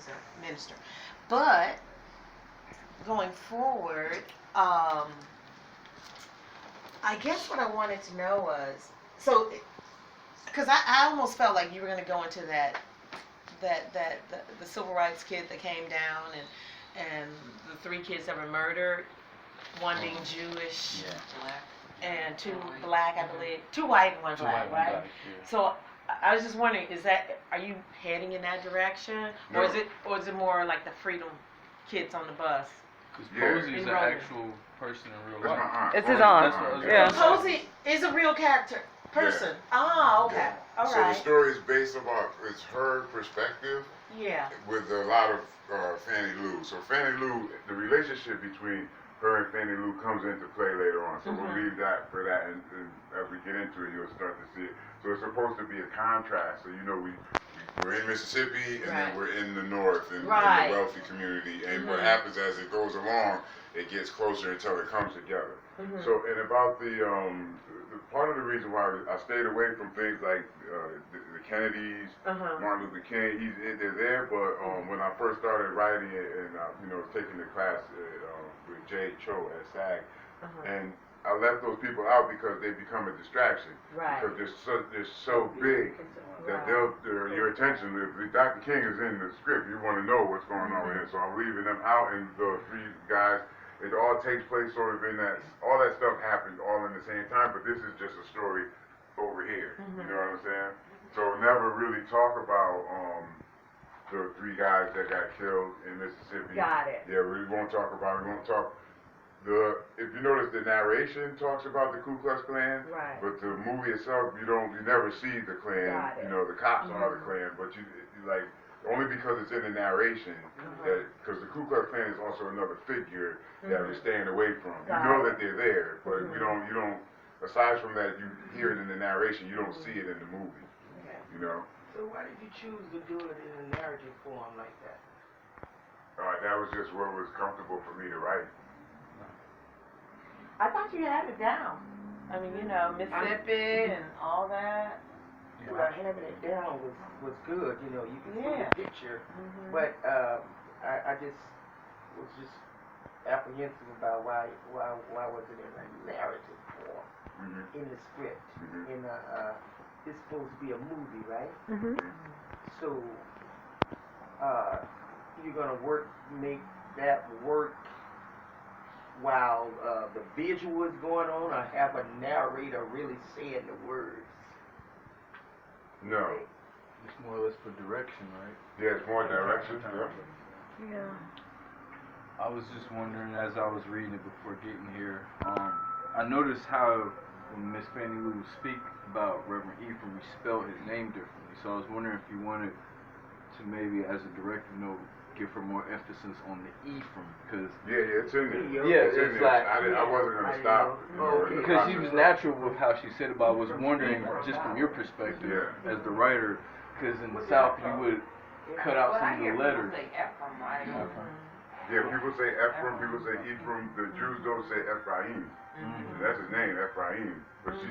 as a minister. But going forward, I guess what I wanted to know was, so, because I almost felt like you were going to go into the civil rights kid that came down and the 3 kids that were murdered, one being Jewish, and 2 black, I believe, 2 white and 1 black, right? Yeah. So I was just wondering, are you heading in that direction, No. or is it more like the Freedom Kids on the bus? Because Yeah. Posey's an actual person in real That's my life. aunt. It's his Posey. aunt. That's what I was Yeah. gonna say. Posey is a real person. Ah, okay, Yeah. all So the right. story is based about, it's her perspective Yeah. with a lot of Fannie Lou. So Fannie Lou, the relationship between her and Fannie Lou comes into play later on. So we'll leave that for that, and as we get into it, you'll start to see it. So it's supposed to be a contrast. So we're in Mississippi, and Right. then we're in the North, in Right. the wealthy community. And what happens as it goes along, it gets closer until it comes together. So, and about the part of the reason why I stayed away from things like the Kennedys, Martin Luther King, they're there, but when I first started writing it and taking the class with Jay Cho at SAG, and I left those people out because they become a distraction. Right. Because they're so big that your attention, if Dr. King is in the script, you want to know what's going on with it. So I'm leaving them out, and the 3 guys, it all takes place sort of in that, all that stuff happens all in the same time, but this is just a story over here. You know what I'm saying? So never really talk about the 3 guys that got killed in Mississippi. Got it. Yeah, we won't talk. If you notice, the narration talks about the Ku Klux Klan, Right. but the movie itself, you never see the Klan. Got it. The cops are the Klan, but you like only because it's in the narration because the Ku Klux Klan is also another figure that we're staying away from. Got You know it. that they're there, but you don't. Aside from that, you hear it in the narration. You don't see it in the movie. So why did you choose to do it in a narrative form like that? That was just what was comfortable for me to write. I thought you had it down. I mean, Mississippi and all that. Well, having it down was good, you can see Yeah. the picture, but I just was just apprehensive about why was it in a narrative form in the script. It's supposed to be a movie, right? So you're gonna make that work while the visual is going on, or have a narrator really saying the words? No. It's more or less for direction, right? Yeah, it's more direction. Yeah. I was just wondering, as I was reading it before getting here, I noticed how when Miss Fannie Lou would speak about Reverend Ephraim, we spelled his name differently. So I was wondering if you wanted to maybe, as a director note, give her more emphasis on the Ephraim, because Yeah, it's in there. Yeah, it's in it's there. like- I wasn't gonna stop. because she was natural with how she said about. I was wondering, just from your perspective Yeah. as the writer, because in the South you would cut out some of the letters. Yeah, people say Ephraim, people say Ephraim. The Jews don't say Ephraim. That's his name, Ephraim. But she